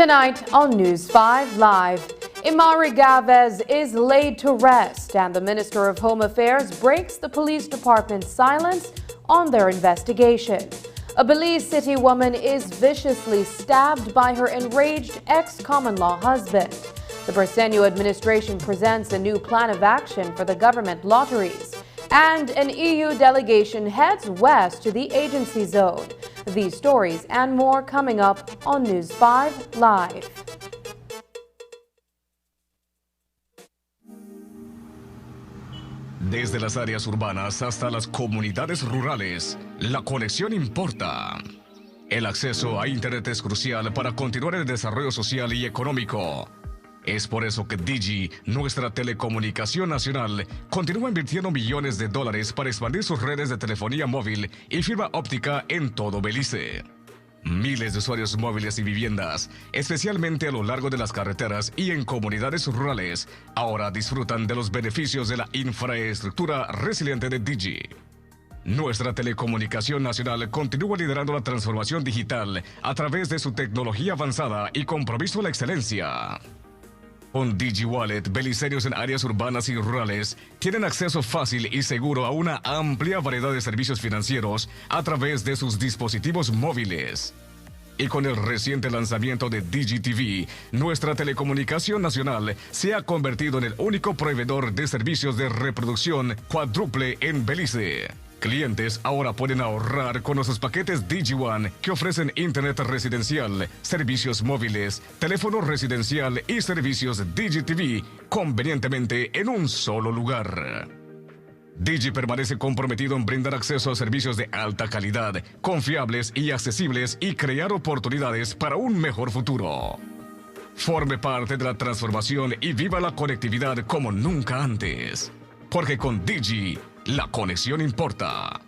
Tonight on News 5 Live, Imari Galvez is laid to rest and the Minister of Home Affairs breaks the police department's silence on their investigation. A Belize City woman is viciously stabbed by her enraged ex-common-law husband. The Bersenio administration presents a new plan of action for the government lotteries. And an EU delegation heads west to the agency zone. These stories and more coming up on News 5 Live. Desde las áreas urbanas hasta las comunidades rurales, la conexión importa. El acceso a Internet es crucial para continuar el desarrollo social y económico. Es por eso que Digi, nuestra telecomunicación nacional, continúa invirtiendo millones de dólares para expandir sus redes de telefonía móvil y fibra óptica en todo Belice. Miles de usuarios móviles y viviendas, especialmente a lo largo de las carreteras y en comunidades rurales, ahora disfrutan de los beneficios de la infraestructura resiliente de Digi. Nuestra telecomunicación nacional continúa liderando la transformación digital a través de su tecnología avanzada y compromiso a la excelencia. Con Digi Wallet, beliceños en áreas urbanas y rurales tienen acceso fácil y seguro a una amplia variedad de servicios financieros a través de sus dispositivos móviles. Y con el reciente lanzamiento de Digi TV, nuestra telecomunicación nacional se ha convertido en el único proveedor de servicios de reproducción cuádruple en Belice. Clientes ahora pueden ahorrar con nuestros paquetes DigiOne que ofrecen internet residencial, servicios móviles, teléfono residencial y servicios DigiTV convenientemente en un solo lugar. Digi permanece comprometido en brindar acceso a servicios de alta calidad, confiables y accesibles y crear oportunidades para un mejor futuro. Forme parte de la transformación y viva la conectividad como nunca antes. Porque con Digi, la conexión importa.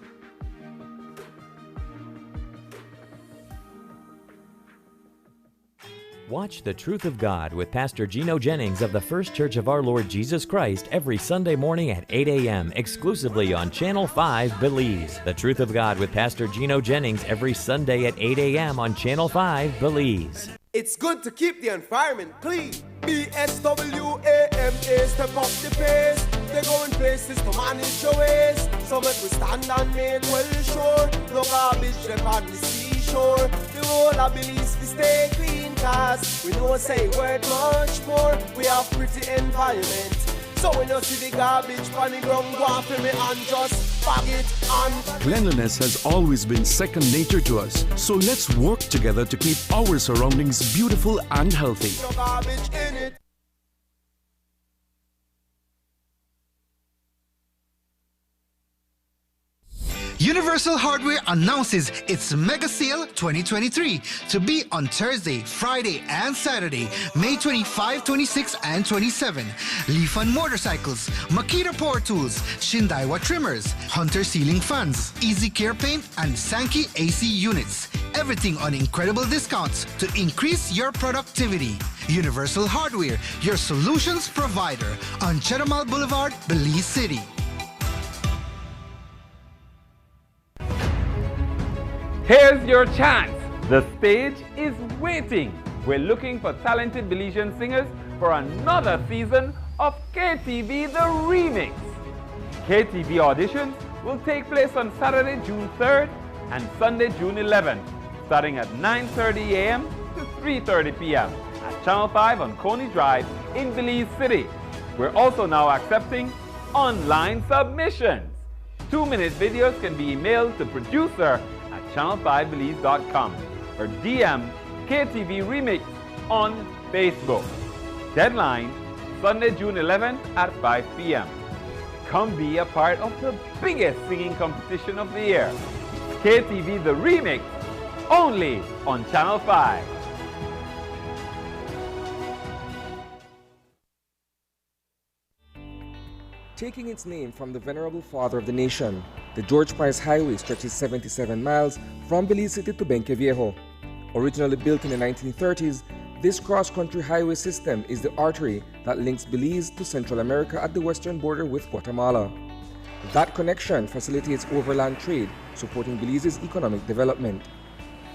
Watch The Truth of God with Pastor Gino Jennings of the First Church of Our Lord Jesus Christ every Sunday morning at 8 a.m. exclusively on Channel 5 Belize. The Truth of God with Pastor Gino Jennings every Sunday at 8 a.m. on Channel 5 Belize. It's good to keep the environment clean. BSWAMA, step up the pace. They're going places to manage your waste. So make we stand and make well sure. No garbage left on the seashore. The whole of Belize we stay clean, cause we know say worth much more. We have pretty environment. So when you see the garbage on the ground, go after me and just bag it on. Cleanliness has always been second nature to us. So let's work together to keep our surroundings beautiful and healthy. No garbage in it. Universal Hardware announces its Mega Sale 2023 to be on Thursday, Friday, and Saturday, May 25, 26, and 27. Lifan motorcycles, Makita power tools, Shindaiwa trimmers, Hunter ceiling fans, Easy Care paint, and Sankey AC units. Everything on incredible discounts to increase your productivity. Universal Hardware, your solutions provider on Chetumal Boulevard, Belize City. Here's your chance. The stage is waiting. We're looking for talented Belizean singers for another season of KTV The Remix. KTV auditions will take place on Saturday, June 3rd and Sunday, June 11th, starting at 9:30 a.m. to 3:30 p.m. at Channel 5 on Coney Drive in Belize City. We're also now accepting online submissions. 2-minute videos can be emailed to producer channel5belize.com or DM KTV Remix on Facebook. Deadline, Sunday, June 11th at 5 p.m. Come be a part of the biggest singing competition of the year. KTV The Remix, only on Channel 5. Taking its name from the venerable father of the nation, the George Price Highway stretches 77 miles from Belize City to Benqueviejo. Originally built in the 1930s, this cross-country highway system is the artery that links Belize to Central America at the western border with Guatemala. That connection facilitates overland trade, supporting Belize's economic development.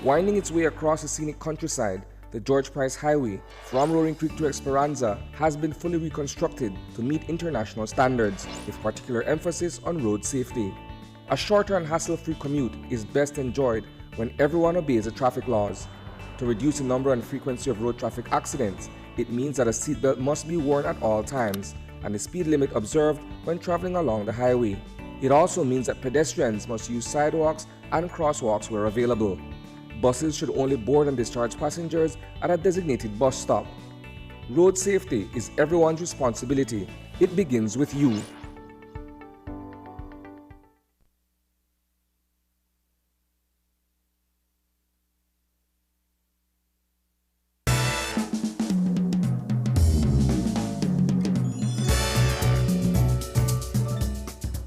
Winding its way across the scenic countryside, the George Price Highway, from Roaring Creek to Esperanza, has been fully reconstructed to meet international standards, with particular emphasis on road safety. A shorter and hassle-free commute is best enjoyed when everyone obeys the traffic laws. To reduce the number and frequency of road traffic accidents, it means that a seatbelt must be worn at all times, and the speed limit observed when traveling along the highway. It also means that pedestrians must use sidewalks and crosswalks where available. Buses should only board and discharge passengers at a designated bus stop. Road safety is everyone's responsibility. It begins with you.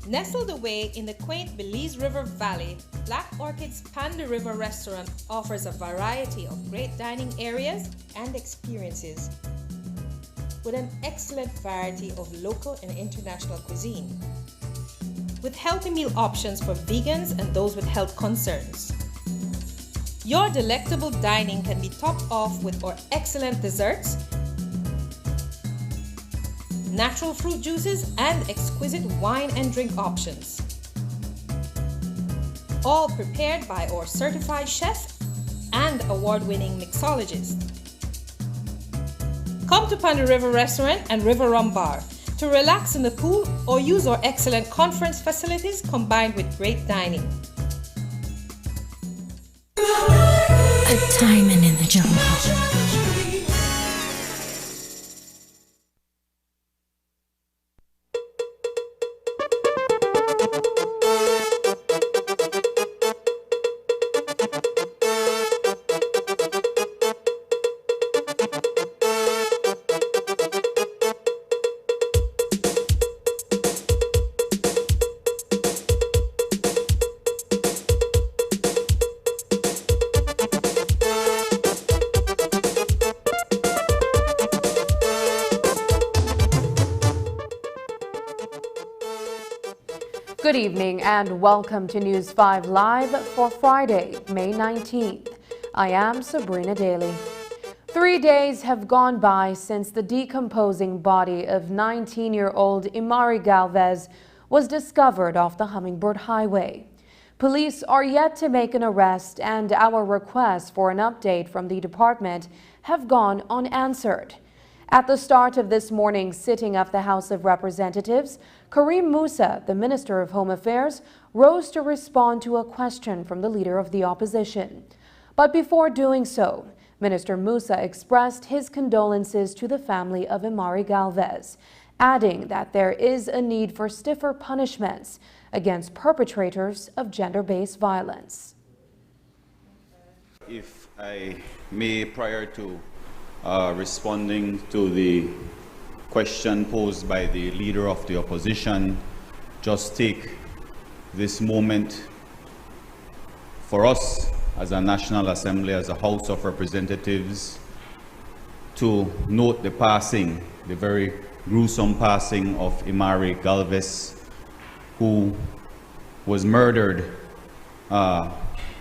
Nestled away in the quaint Belize River Valley, Black Orchid's Panda River Restaurant offers a variety of great dining areas and experiences, with an excellent variety of local and international cuisine, with healthy meal options for vegans and those with health concerns. Your delectable dining can be topped off with our excellent desserts, natural fruit juices, and exquisite wine and drink options. All prepared by our certified chef and award-winning mixologist. Come to Panda River Restaurant and River Rum Bar to relax in the pool or use our excellent conference facilities combined with great dining. A diamond in the jungle. Good evening and welcome to News 5 Live for Friday, May 19th. I am Sabrina Daly. 3 days have gone by since the decomposing body of 19-year-old Imari Galvez was discovered off the Hummingbird Highway. Police are yet to make an arrest, and our requests for an update from the department have gone unanswered. At the start of this morning's sitting of the House of Representatives, Karim Musa, the Minister of Home Affairs, rose to respond to a question from the Leader of the Opposition. But before doing so, Minister Musa expressed his condolences to the family of Imari Galvez, adding that there is a need for stiffer punishments against perpetrators of gender-based violence. If I may, prior to responding to the question posed by the Leader of the Opposition, just take this moment for us as a National Assembly, as a House of Representatives, to note the passing, the very gruesome passing of Imari Galvez, who was murdered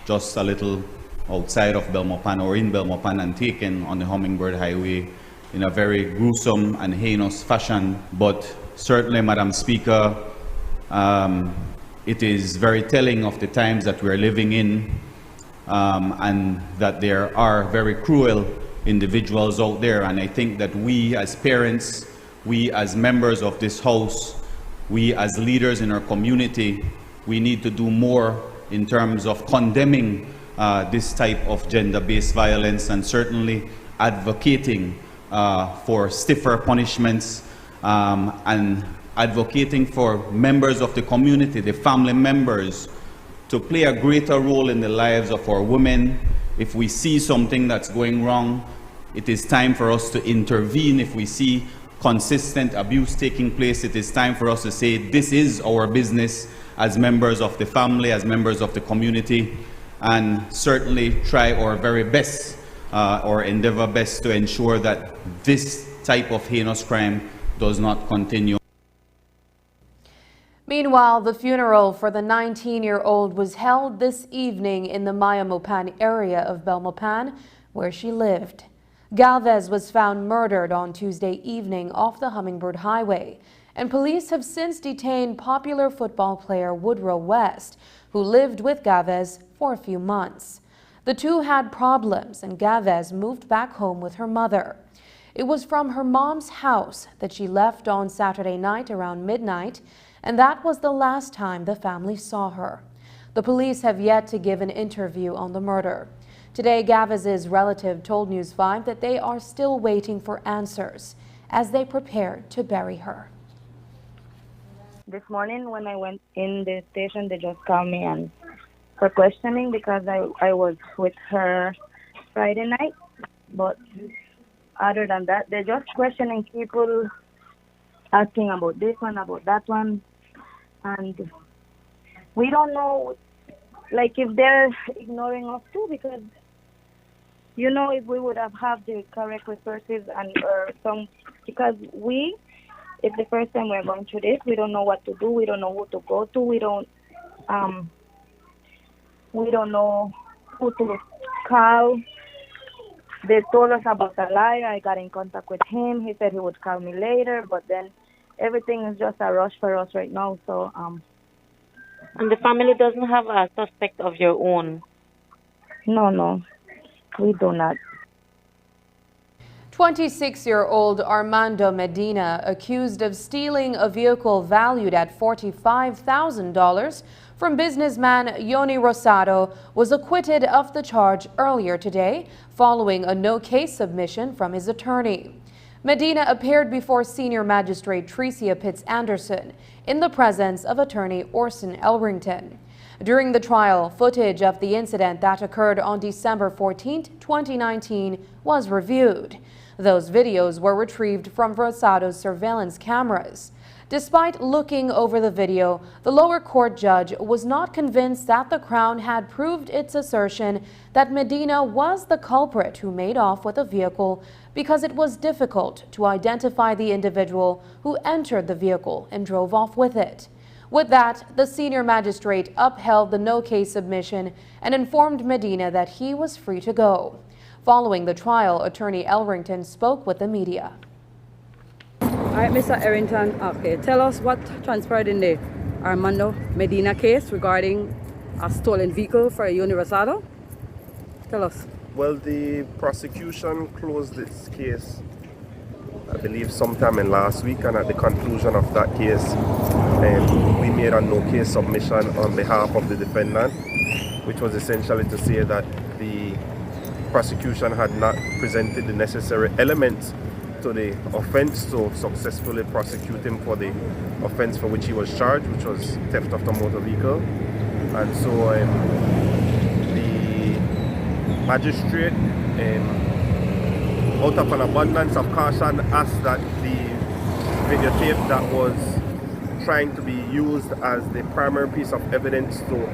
just a little outside of Belmopan, or in Belmopan, and taken on the Hummingbird Highway in a very gruesome and heinous fashion. But certainly, Madam Speaker, it is very telling of the times that we're living in, and that there are very cruel individuals out there. And I think that we as parents, we as members of this House, we as leaders in our community, we need to do more in terms of condemning this type of gender-based violence, and certainly advocating for stiffer punishments, and advocating for members of the community, the family members, to play a greater role in the lives of our women. If we see something that's going wrong, it is time for us to intervene. If we see consistent abuse taking place, it is time for us to say this is our business as members of the family, as members of the community, and certainly try our very best or endeavor best to ensure that this type of heinous crime does not continue. Meanwhile, the funeral for the 19-year-old was held this evening in the Mayamopan area of Belmopan, where she lived. Galvez was found murdered on Tuesday evening off the Hummingbird Highway, and police have since detained popular football player Woodrow West, who lived with Galvez for a few months. The two had problems, and Galvez moved back home with her mother. It was from her mom's house that she left on Saturday night around midnight, and that was the last time the family saw her. The police have yet to give an interview on the murder. Today, Galvez's relative told News 5 that they are still waiting for answers as they prepare to bury her. This morning when I went in the station, they just called me and for questioning because I was with her Friday night. But other than that, they're just questioning people, asking about this one, about that one. And we don't know, like, if they're ignoring us too, because, you know, if we would have the correct resources and because it's the first time we're going through this, we don't know what to do, we don't know who to go to, we don't know who to call. They told us about a liar. I got in contact with him. He said he would call me later, but then everything is just a rush for us right now. So, and the family doesn't have a suspect of your own? No, we do not. 26-year-old Armando Medina, accused of stealing a vehicle valued at $45,000 from businessman Yoni Rosado, was acquitted of the charge earlier today following a no-case submission from his attorney. Medina appeared before Senior Magistrate Tricia Pitts-Anderson in the presence of attorney Orson Elrington. During the trial, footage of the incident that occurred on December 14, 2019 was reviewed. Those videos were retrieved from Rosado's surveillance cameras. Despite looking over the video, the lower court judge was not convinced that the Crown had proved its assertion that Medina was the culprit who made off with the vehicle because it was difficult to identify the individual who entered the vehicle and drove off with it. With that, the senior magistrate upheld the no-case submission and informed Medina that he was free to go. Following the trial, attorney Elrington spoke with the media. All right, Mr. Errington, okay, tell us what transpired in the Armando Medina case regarding a stolen vehicle for Yoni Rosado. Tell us. Well, the prosecution closed its case, I believe, sometime in last week, and at the conclusion of that case, we made a no-case submission on behalf of the defendant, which was essentially to say that the prosecution had not presented the necessary elements to the offense to successfully prosecute him for the offense for which he was charged, which was theft of the motor vehicle. And so the magistrate, out of an abundance of caution, asked that the videotape that was trying to be used as the primary piece of evidence to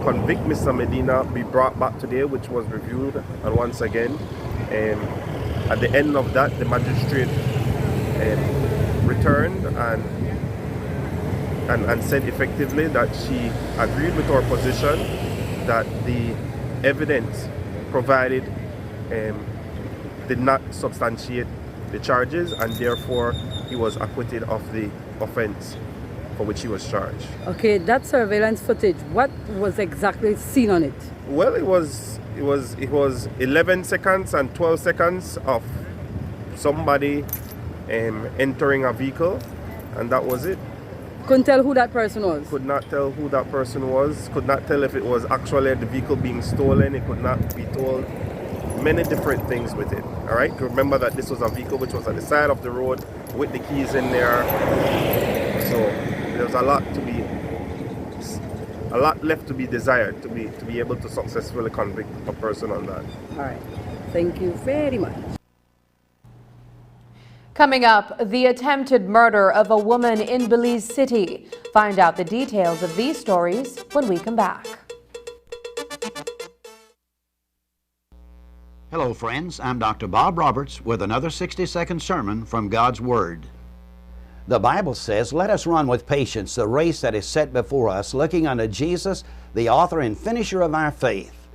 convict Mr. Medina be brought back today, which was reviewed. And once again, at the end of that, the magistrate returned and said effectively that she agreed with our position that the evidence provided did not substantiate the charges, and therefore he was acquitted of the offense for which he was charged. Okay, that surveillance footage, what was exactly seen on it? Well, it was 11 seconds and 12 seconds of somebody entering a vehicle, and that was it. Couldn't tell who that person was? Could not tell who that person was. Could not tell if it was actually the vehicle being stolen. It could not be told. Many different things with it. All right. Remember that this was a vehicle which was at the side of the road with the keys in there. So there's a lot to be a lot left to be desired to be able to successfully convict a person on that. All right. Thank you very much. Coming up, the attempted murder of a woman in Belize City. Find out the details of these stories when we come back. Hello, friends. I'm Dr. Bob Roberts with another 60-second sermon from God's Word. The Bible says, "Let us run with patience the race that is set before us, looking unto Jesus, the author and finisher of our faith."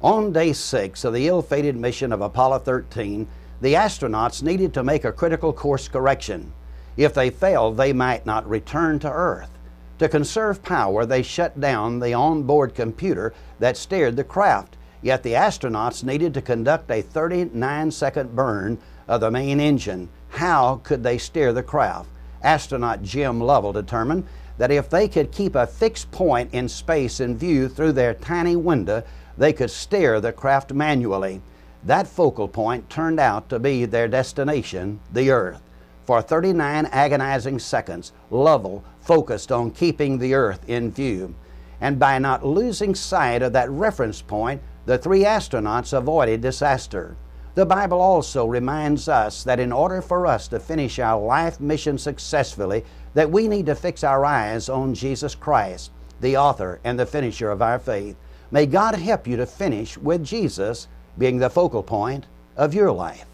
On day 6 of the ill-fated mission of Apollo 13, the astronauts needed to make a critical course correction. If they failed, they might not return to Earth. To conserve power, they shut down the onboard computer that steered the craft. Yet the astronauts needed to conduct a 39-second burn of the main engine. How could they steer the craft? Astronaut Jim Lovell determined that if they could keep a fixed point in space in view through their tiny window, they could steer the craft manually. That focal point turned out to be their destination, the Earth. For 39 agonizing seconds, Lovell focused on keeping the Earth in view. And by not losing sight of that reference point, the 3 astronauts avoided disaster. The Bible also reminds us that in order for us to finish our life mission successfully, that we need to fix our eyes on Jesus Christ, the author and the finisher of our faith. May God help you to finish with Jesus being the focal point of your life.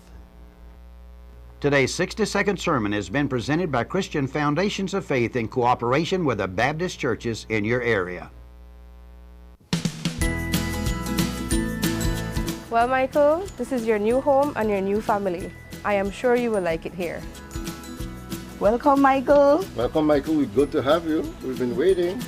Today's 60-second sermon has been presented by Christian Foundations of Faith in cooperation with the Baptist churches in your area. Well, Michael, this is your new home and your new family. I am sure you will like it here. Welcome, Michael. Welcome, Michael. We're good to have you. We've been waiting.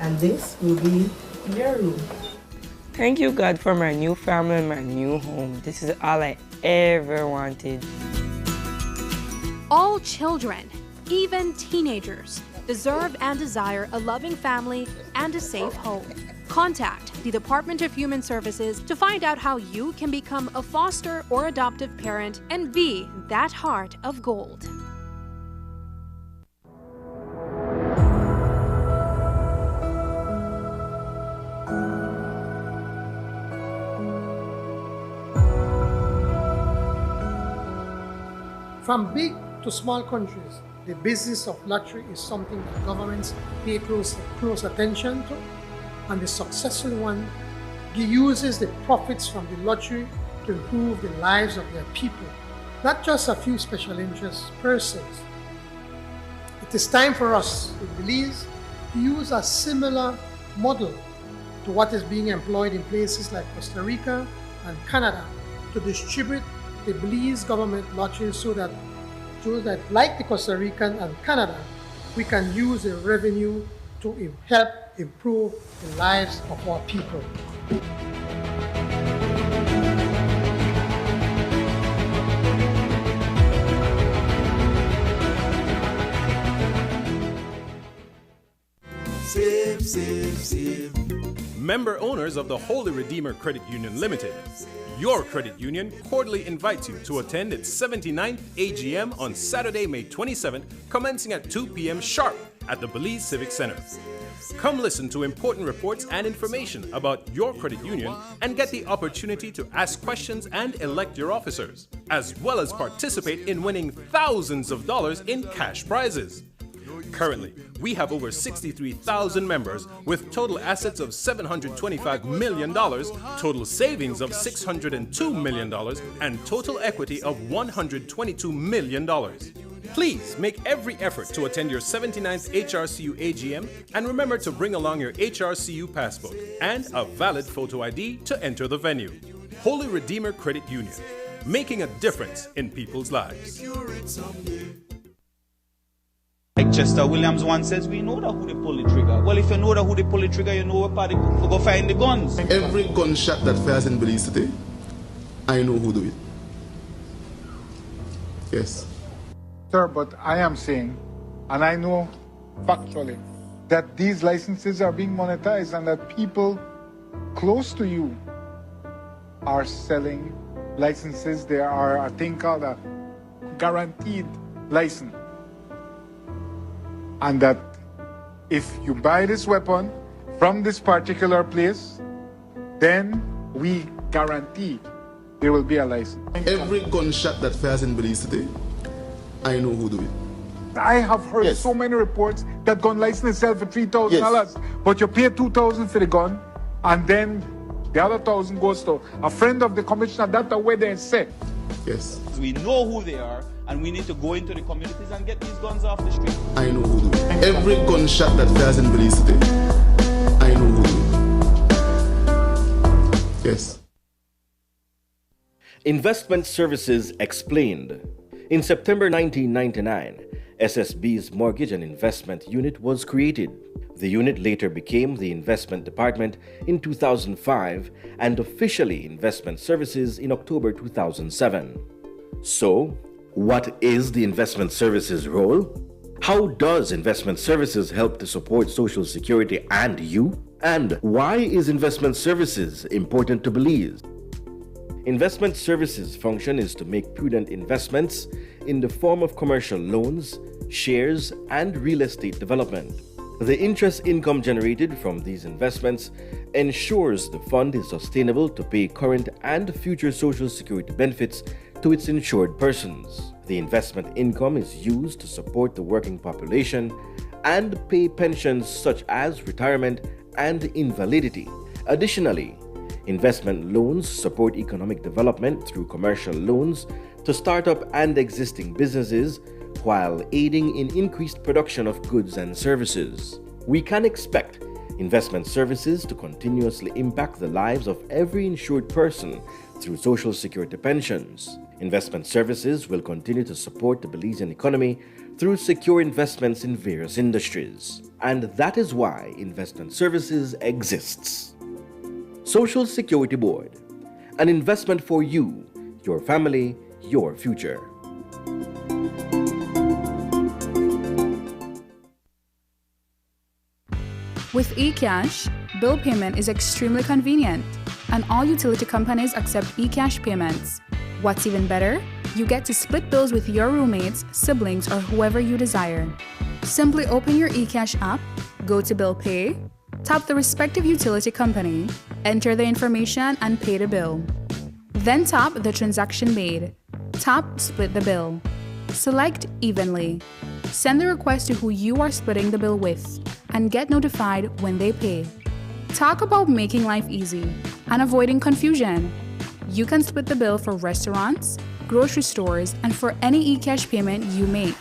And this will be your room. Thank you, God, for my new family and my new home. This is all I ever wanted. All children, even teenagers, deserve and desire a loving family and a safe home. Contact the Department of Human Services to find out how you can become a foster or adoptive parent and be that heart of gold. From big to small countries, the business of lottery is something that governments pay close attention to, and the successful one uses the profits from the lottery to improve the lives of their people, not just a few special interest persons. It is time for us in Belize to use a similar model to what is being employed in places like Costa Rica and Canada to distribute the Belize government lotteries so that those that, like the Costa Rican and Canada, we can use the revenue to help improve the lives of our people. Save, save, save. Member owners of the Holy Redeemer Credit Union Limited. Your credit union cordially invites you to attend its 79th AGM on Saturday, May 27th, commencing at 2 p.m. sharp at the Belize Civic Center. Come listen to important reports and information about your credit union and get the opportunity to ask questions and elect your officers, as well as participate in winning thousands of dollars in cash prizes. Currently, we have over 63,000 members with total assets of $725 million, total savings of $602 million, and total equity of $122 million. Please make every effort to attend your 79th HRCU AGM and remember to bring along your HRCU passbook and a valid photo ID to enter the venue. Holy Redeemer Credit Union, making a difference in people's lives. Like Chester Williams once says, we know that who they pull the trigger. Well, if you know that who they pull the trigger, you know where party to go find the guns. Every gunshot that fires in Belize City, I know who do it. Yes. Sir, but I am saying, and I know factually, that these licenses are being monetized and that people close to you are selling licenses. There are a thing called a guaranteed license. And that if you buy this weapon from this particular place, then we guarantee there will be a license. Every gunshot that fires in Belize City, I know who do it. I have heard so many reports that gun license sell for $3,000, but you pay $2,000 for the gun, and then the other $1,000 goes to a friend of the commissioner. That's the way they say. Yes. We know who they are, and we need to go into the communities and get these guns off the street. I know who do it. Every gunshot that fires in Belize City, I know who do it. Yes. Investment Services Explained. In September 1999, SSB's Mortgage and Investment Unit was created. The unit later became the Investment Department in 2005 and officially Investment Services in October 2007. So, what is the Investment Services role? How does Investment Services help to support Social Security and you? And why is Investment Services important to Belize? Investment Services' function is to make prudent investments in the form of commercial loans, shares, and real estate development. The interest income generated from these investments ensures the fund is sustainable to pay current and future Social Security benefits to its insured persons. The investment income is used to support the working population and pay pensions such as retirement and invalidity. Additionally, investment loans support economic development through commercial loans to startup and existing businesses while aiding in increased production of goods and services. We can expect investment services to continuously impact the lives of every insured person through Social Security pensions. Investment services will continue to support the Belizean economy through secure investments in various industries. And that is why investment services exists. Social Security Board, an investment for you, your family, your future. With eCash, bill payment is extremely convenient, and all utility companies accept eCash payments. What's even better? You get to split bills with your roommates, siblings, or whoever you desire. Simply open your eCash app, go to Bill Pay, tap the respective utility company, enter the information, and pay the bill. Then tap the transaction made. Tap Split the bill. Select Evenly. Send the request to who you are splitting the bill with, and get notified when they pay. Talk about making life easy and avoiding confusion. You can split the bill for restaurants, grocery stores, and for any eCash payment you make.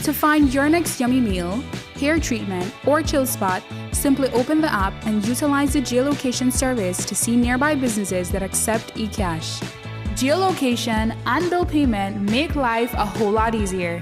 To find your next yummy meal, hair treatment, or chill spot, simply open the app and utilize the geolocation service to see nearby businesses that accept eCash. Geolocation and bill payment make life a whole lot easier.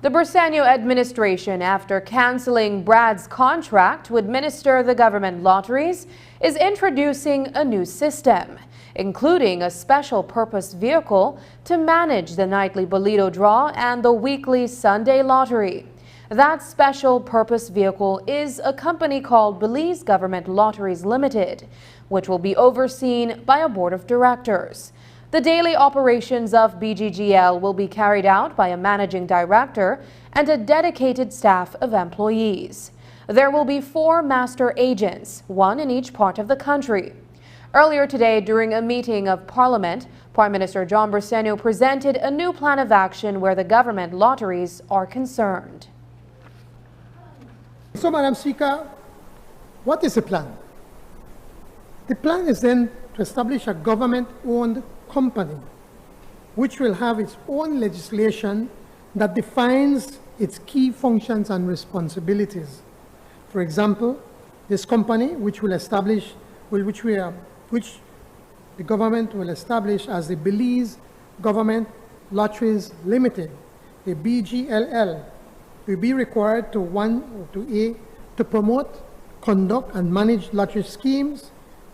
The Briceño administration, after canceling Brad's contract to administer the government lotteries, is introducing a new system, including a special purpose vehicle to manage the nightly Bolito draw and the weekly Sunday lottery. That special purpose vehicle is a company called Belize Government Lotteries Limited, which will be overseen by a board of directors. The daily operations of BGGL will be carried out by a managing director and a dedicated staff of employees. There will be 4 master agents, 1 in each part of the country. Earlier today, during a meeting of Parliament, Prime Minister John Briceño presented a new plan of action where the government lotteries are concerned. So, Madam Speaker, what is the plan? The plan is then to establish a government-owned company which will have its own legislation that defines its key functions and responsibilities. For example, this company which the government will establish as the Belize Government Lotteries Limited, the BGLL, will be required to promote, conduct, and manage lottery schemes,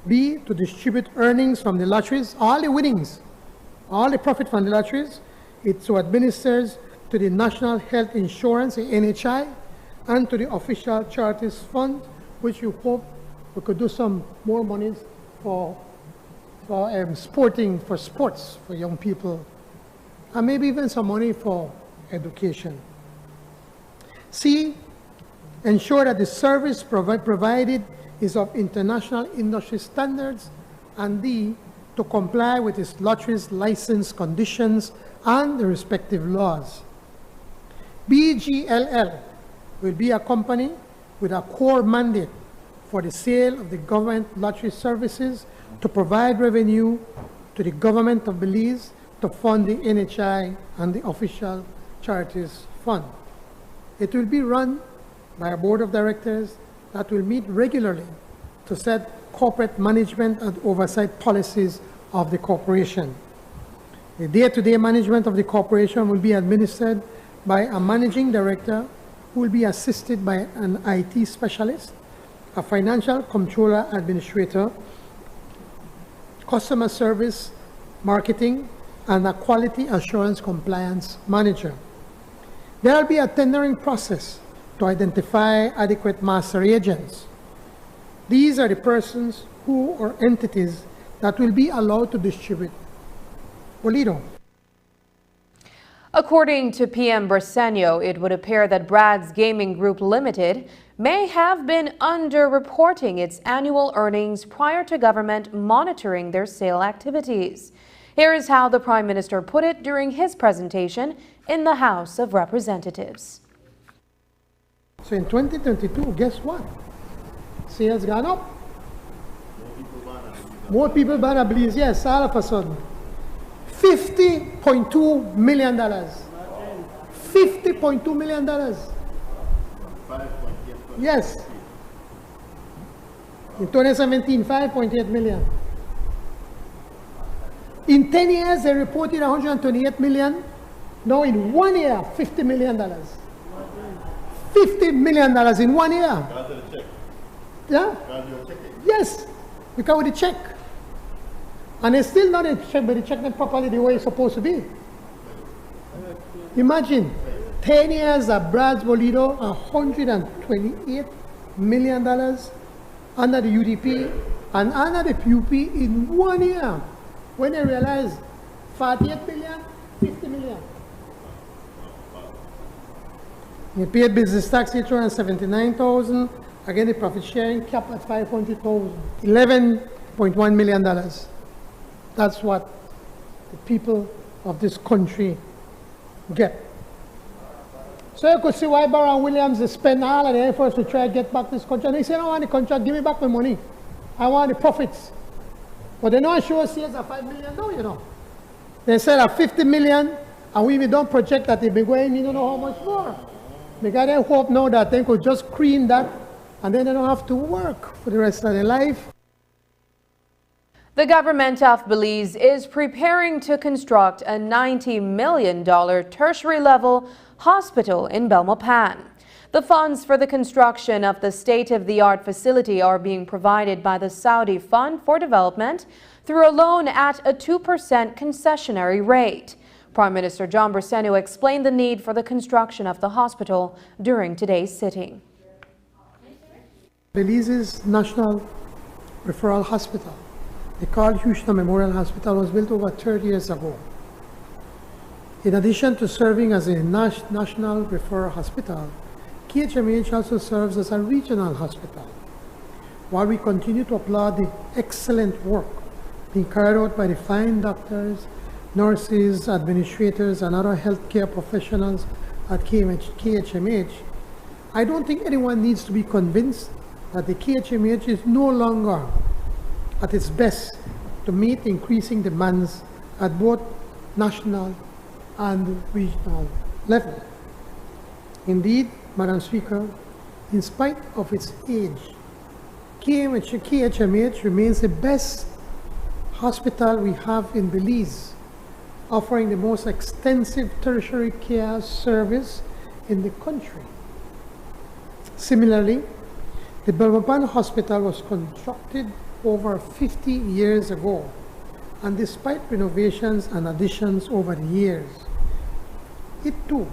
B, to distribute earnings from the lotteries, all the winnings, all the profit from the lotteries. It so administers to the National Health Insurance, the NHI, and to the official charities fund, which we hope we could do some more monies for sports for young people, and maybe even some money for education. C, ensure that the service provided is of international industry standards, and D, to comply with its lotteries license conditions and the respective laws. BGLL will be a company with a core mandate for the sale of the government lottery services to provide revenue to the government of Belize to fund the NHI and the official charities fund. It will be run by a board of directors that will meet regularly to set corporate management and oversight policies of the corporation. The day-to-day management of the corporation will be administered by a managing director who will be assisted by an IT specialist, a financial controller administrator, customer service, marketing, and a quality assurance compliance manager. There will be a tendering process to identify adequate master agents. These are the persons who or entities that will be allowed to distribute Bolido. According to PM Briceño, it would appear that Brad's Gaming Group Limited may have been underreporting its annual earnings prior to government monitoring their sale activities. Here is how the Prime Minister put it during his presentation in the House of Representatives. So in 2022, guess what? Sales gone up. More people buy a Belize, yes, all of a sudden. $50.2 million. $50.2 million. Yes. In 2017, 5.8 million. In 10 years, they reported 128 million. Now in 1 year, $50 million. $50 million in 1 year. Yeah? Yes, because with the check. And it's still not a check, but they check it properly the way it's supposed to be. Imagine, 10 years of Brad's Bolido, $128 million under the UDP and under the PUP in 1 year. When they realized 48 million, 50 million. They paid business tax, $879,000. Again, the profit sharing cap at $500,000. $11.1 million. That's what the people of this country get. So you could see why Baron Williams spent all of the efforts to try to get back this contract. And he said, I don't want the contract, give me back my money. I want the profits. But they don't show sales of $5 million now, you know. They said at $50 million, and we don't project that they'll be going, you don't know how much more. Because they hope now that they could just clean that, and then they don't have to work for the rest of their life. The government of Belize is preparing to construct a $90 million tertiary level hospital in Belmopan. The funds for the construction of the state-of-the-art facility are being provided by the Saudi Fund for Development through a loan at a 2% concessionary rate. Prime Minister John Briceño explained the need for the construction of the hospital during today's sitting. Belize's National Referral Hospital, the Carl Huchner Memorial Hospital, was built over 30 years ago. In addition to serving as a national referral hospital, KHMH also serves as a regional hospital. While we continue to applaud the excellent work being carried out by the fine doctors, nurses, administrators, and other healthcare professionals at KHMH, I don't think anyone needs to be convinced that the KHMH is no longer at its best to meet increasing demands at both national and regional level. Indeed, Madam Speaker, in spite of its age, KHMH remains the best hospital we have in Belize, offering the most extensive tertiary care service in the country. Similarly, the Belmopan Hospital was constructed over 50 years ago, and despite renovations and additions over the years, it too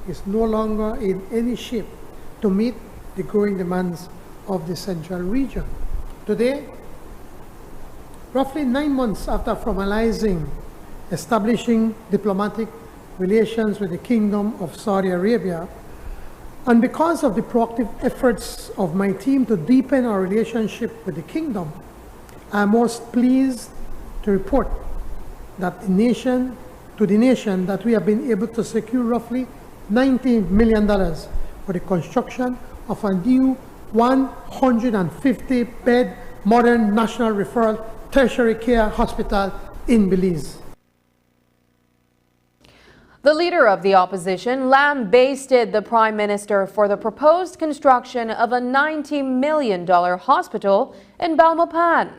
is no longer in any shape to meet the growing demands of the central region. Today, roughly 9 months after formalizing, establishing diplomatic relations with the Kingdom of Saudi Arabia, and because of the proactive efforts of my team to deepen our relationship with the Kingdom, I am most pleased to report that to the nation that we have been able to secure roughly $90 million for the construction of a new 150-bed modern national referral tertiary care hospital in Belize. The leader of the opposition lambasted the Prime Minister for the proposed construction of a $90 million hospital in Belmopan.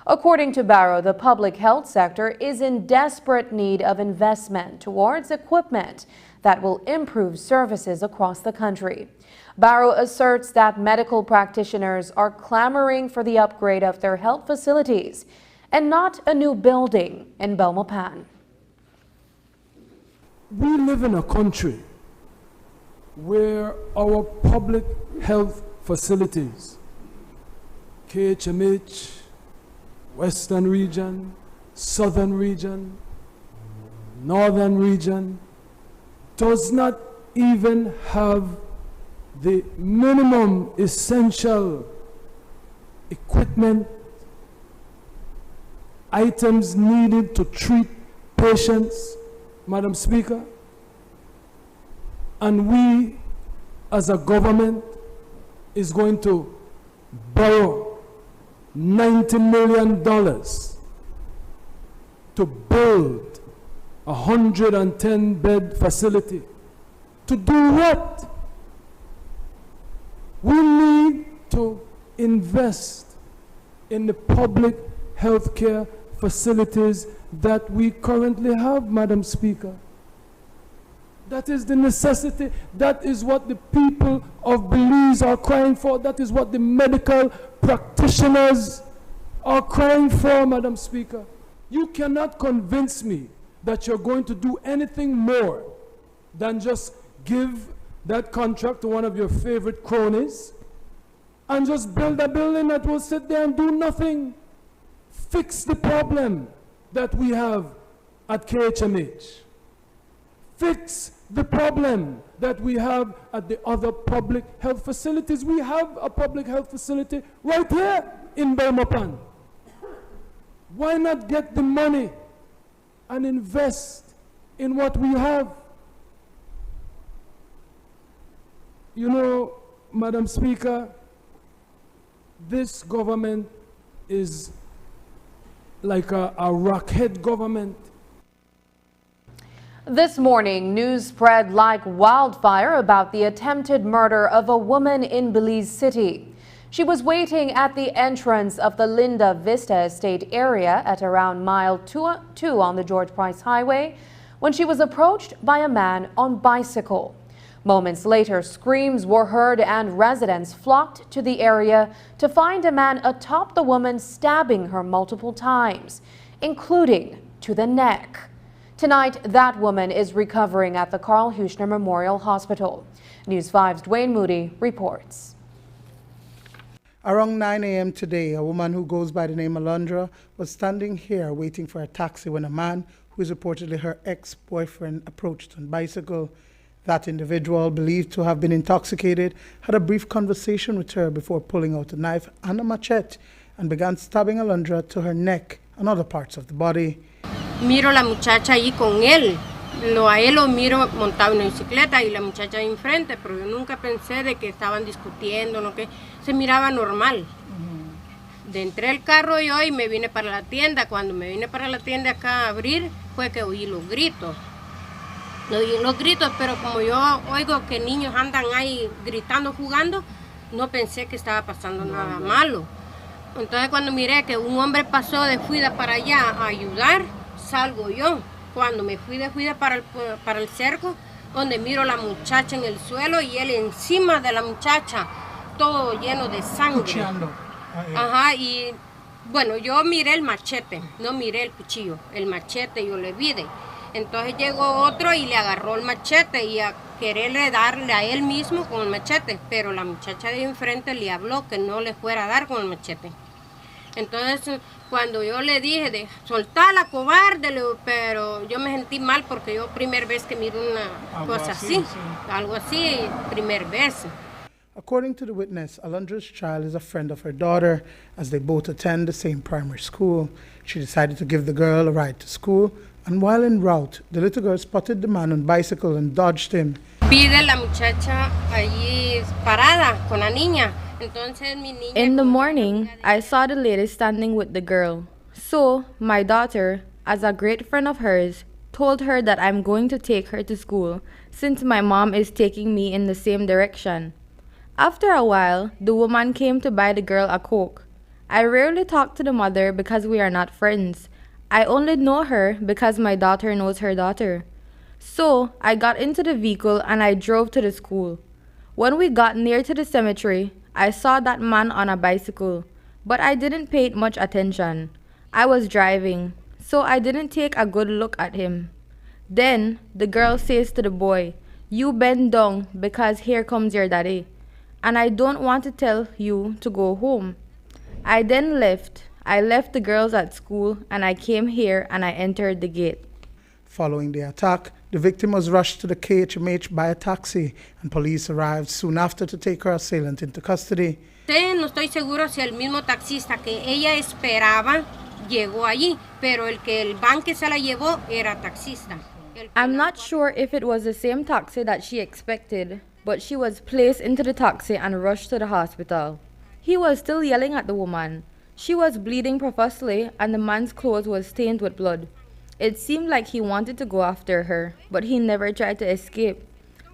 According to Barrow, the public health sector is in desperate need of investment towards equipment that will improve services across the country. Barrow asserts that medical practitioners are clamoring for the upgrade of their health facilities and not a new building in Belmopan. We live in a country where our public health facilities, KHMH, Western region, Southern region, Northern region, does not even have the minimum essential equipment, items needed to treat patients, Madam Speaker. And we, as a government, is going to borrow $90 million to build a 110-bed facility. To do what? We need to invest in the public health care facilities that we currently have, Madam Speaker. That is the necessity. That is what the people of Belize are crying for. That is what the medical practitioners are crying for, Madam Speaker. You cannot convince me that you're going to do anything more than just give that contract to one of your favorite cronies and just build a building that will sit there and do nothing. Fix the problem that we have at KHMH. Fix the problem that we have at the other public health facilities. We have a public health facility right here in Belmopan. Why not get the money and invest in what we have? You know, Madam Speaker, this government is like a rockhead government. This morning, news spread like wildfire about the attempted murder of a woman in Belize City. She was waiting at the entrance of the Linda Vista Estate area at around mile 2 on the George Price Highway when she was approached by a man on bicycle. Moments later, screams were heard and residents flocked to the area to find a man atop the woman, stabbing her multiple times, including to the neck. Tonight, that woman is recovering at the Carl Huchner Memorial Hospital. News 5's Dwayne Moody reports. Around 9 a.m. today, a woman who goes by the name Alondra was standing here waiting for a taxi when a man who is reportedly her ex-boyfriend approached on bicycle. That individual, believed to have been intoxicated, had a brief conversation with her before pulling out a knife and a machete and began stabbing Alondra to her neck and other parts of the body. Miro la muchacha ahí con él. A él lo miro montado en una bicicleta y la muchacha ahí enfrente, pero yo nunca pensé de que estaban discutiendo, no, que se miraba normal. De entré al carro yo y me vine para la tienda. Cuando me vine para la tienda acá a abrir, fue que oí los gritos. Oí los gritos, pero como yo oigo que niños andan ahí gritando, jugando, no pensé que estaba pasando nada malo. Entonces cuando miré que un hombre pasó de fuida para allá a ayudar, salgo yo. Cuando me fui de fuida para el cerco, donde miro a la muchacha en el suelo y él encima de la muchacha, todo lleno de sangre. Cuchillando. Ajá, y bueno, yo miré el machete, no miré el cuchillo, el machete yo le vi. Entonces llegó otro y le agarró el machete y quererle darle a él mismo con el machete, pero la muchacha de enfrente le habló que no le fuera a dar con el machete. Entonces, cuando yo le dije de soltarla, cobarde, pero yo me sentí mal porque yo primera vez que miro una cosa así, algo así, primera vez. According to the witness, Alondra's child is a friend of her daughter as they both attend the same primary school. She decided to give the girl a ride to school, and while en route, the little girl spotted the man on bicycle and dodged him. Pide la muchacha allí parada con la niña. In the morning, I saw the lady standing with the girl. So, my daughter, as a great friend of hers, told her that I'm going to take her to school since my mom is taking me in the same direction. After a while, the woman came to buy the girl a Coke. I rarely talk to the mother because we are not friends. I only know her because my daughter knows her daughter. So, I got into the vehicle and I drove to the school. When we got near to the cemetery, I saw that man on a bicycle, but I didn't pay much attention. I was driving, so I didn't take a good look at him. Then, the girl says to the boy, "You bend down because here comes your daddy, and I don't want to tell you to go home." I then left. I left the girls at school and I came here and I entered the gate. Following the attack, the victim was rushed to the KHMH by a taxi, and police arrived soon after to take her assailant into custody. No estoy seguro si el mismo taxista que ella esperaba llegó allí, pero el van que se la llevó era taxista. I'm not sure if it was the same taxi that she expected, but she was placed into the taxi and rushed to the hospital. He was still yelling at the woman. She was bleeding profusely and the man's clothes was stained with blood. It seemed like he wanted to go after her, but he never tried to escape.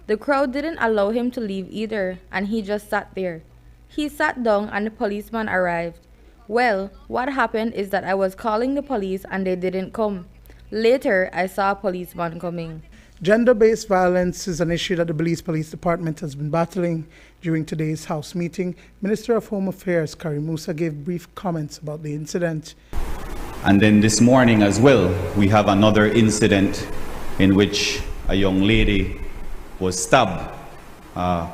The crowd didn't allow him to leave either, and he just sat there. He sat down and the policeman arrived. Well, what happened is that I was calling the police and they didn't come. Later, I saw a policeman coming. Gender-based violence is an issue that the Belize Police Department has been battling. During today's House meeting, Minister of Home Affairs Kari Musa gave brief comments about the incident. And then this morning as well, we have another incident in which a young lady was stabbed,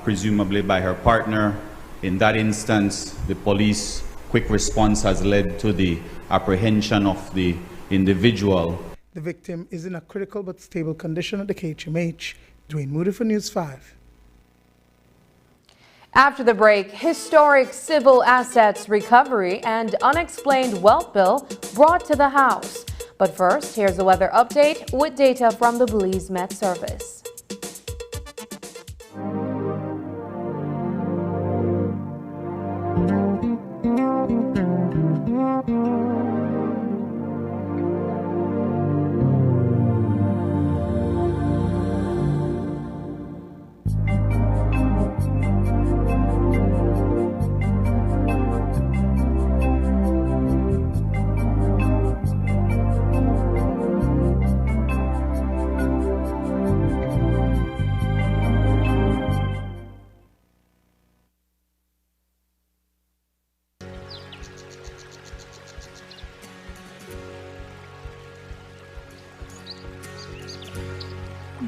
presumably by her partner. In that instance, the police quick response has led to the apprehension of the individual. The victim is in a critical but stable condition at the KHMH. Dwayne Moody for News 5. After the break, historic civil assets recovery and unexplained wealth bill brought to the House. But first, here's a weather update with data from the Belize Met Service.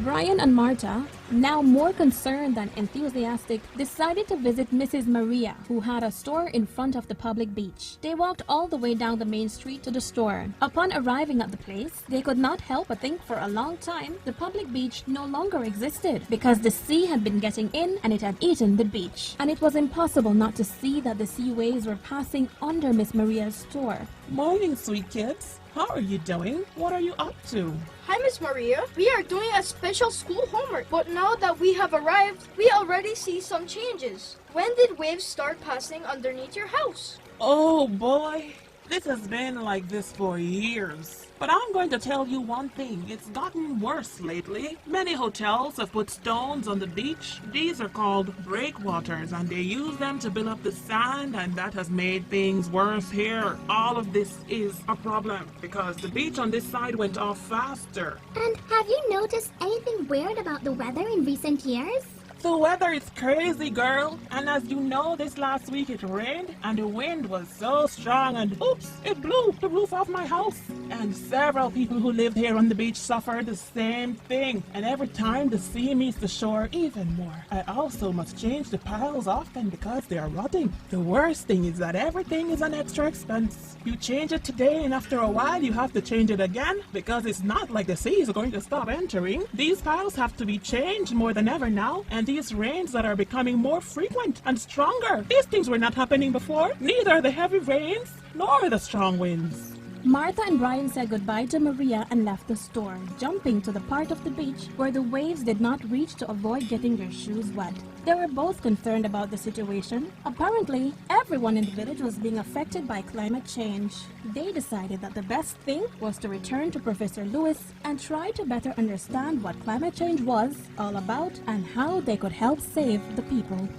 Brian and Marta, now more concerned than enthusiastic, decided to visit Mrs. Maria, who had a store in front of the public beach. They walked all the way down the main street to the store. Upon arriving at the place, they could not help but think for a long time the public beach no longer existed because the sea had been getting in and it had eaten the beach. And it was impossible not to see that the sea waves were passing under Miss Maria's store. Morning, sweet kids. How are you doing? What are you up to? Hi, Miss Maria. We are doing a special school homework, but now that we have arrived, we already see some changes. When did waves start passing underneath your house? Oh boy, this has been like this for years. But I'm going to tell you one thing, it's gotten worse lately. Many hotels have put stones on the beach. These are called breakwaters, and they use them to build up the sand, and that has made things worse here. All of this is a problem because the beach on this side went off faster. And have you noticed anything weird about the weather in recent years? The weather is crazy, girl. And as you know, this last week it rained and the wind was so strong and oops, it blew the roof off my house. And several people who lived here on the beach suffered the same thing. And every time the sea meets the shore, even more. I also must change the piles often because they are rotting. The worst thing is that everything is an extra expense. You change it today and after a while you have to change it again because it's not like the sea is going to stop entering. These piles have to be changed more than ever now, and these rains that are becoming more frequent and stronger. These things were not happening before, neither the heavy rains nor the strong winds. Martha and Brian said goodbye to Maria and left the store, jumping to the part of the beach where the waves did not reach to avoid getting their shoes wet. They were both concerned about the situation. Apparently, everyone in the village was being affected by climate change. They decided that the best thing was to return to Professor Lewis and try to better understand what climate change was all about and how they could help save the people.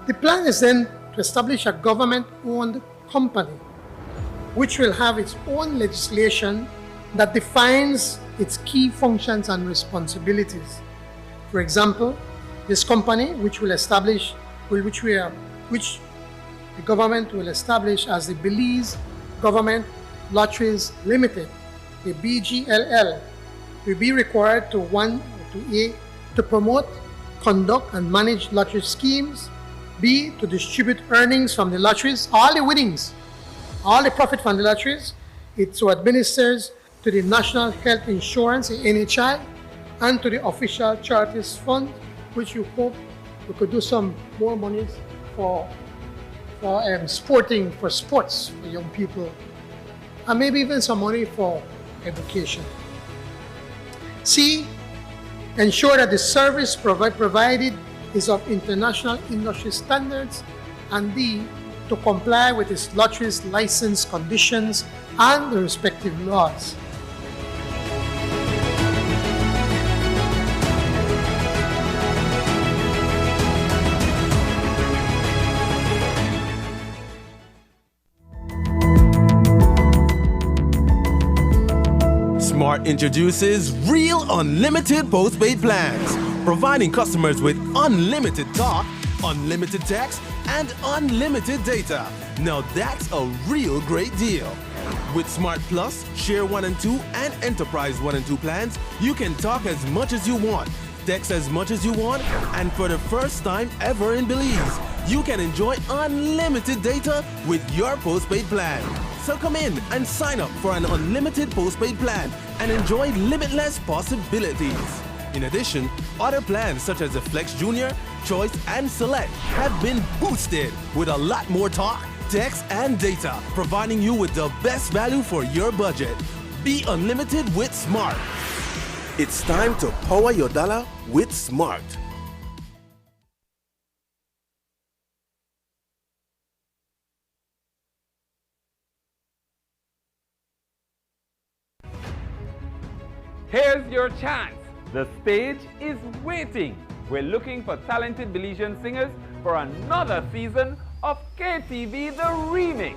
The plan is then to establish a government-owned company which will have its own legislation that defines its key functions and responsibilities. For example, this company, which the government will establish as the Belize Government Lotteries Limited, the BGLL, will be required to A, to promote, conduct and manage lottery schemes, B, to distribute earnings from the lotteries, all the winnings, all the profit from the lotteries. It so administers to the National Health Insurance, the NHI, and to the official charities fund, which you hope we could do some more monies for sports for young people, and maybe even some money for education. C, ensure that the service provided is of international industry standards, and D, to comply with its lotteries license conditions and the respective laws. Smart introduces Real Unlimited Postpaid Plans, providing customers with unlimited talk, unlimited text, and unlimited data. Now that's a real great deal. With Smart Plus, Share 1 and 2, and Enterprise 1 and 2 plans, you can talk as much as you want, text as much as you want, and for the first time ever in Belize, you can enjoy unlimited data with your postpaid plan. So come in and sign up for an unlimited postpaid plan and enjoy limitless possibilities. In addition, other plans such as the Flex Junior, Choice, and Select have been boosted with a lot more talk, text, and data, providing you with the best value for your budget. Be unlimited with Smart. It's time to power your dollar with Smart. Here's your chance. The stage is waiting. We're looking for talented Belizean singers for another season of KTV The Remix.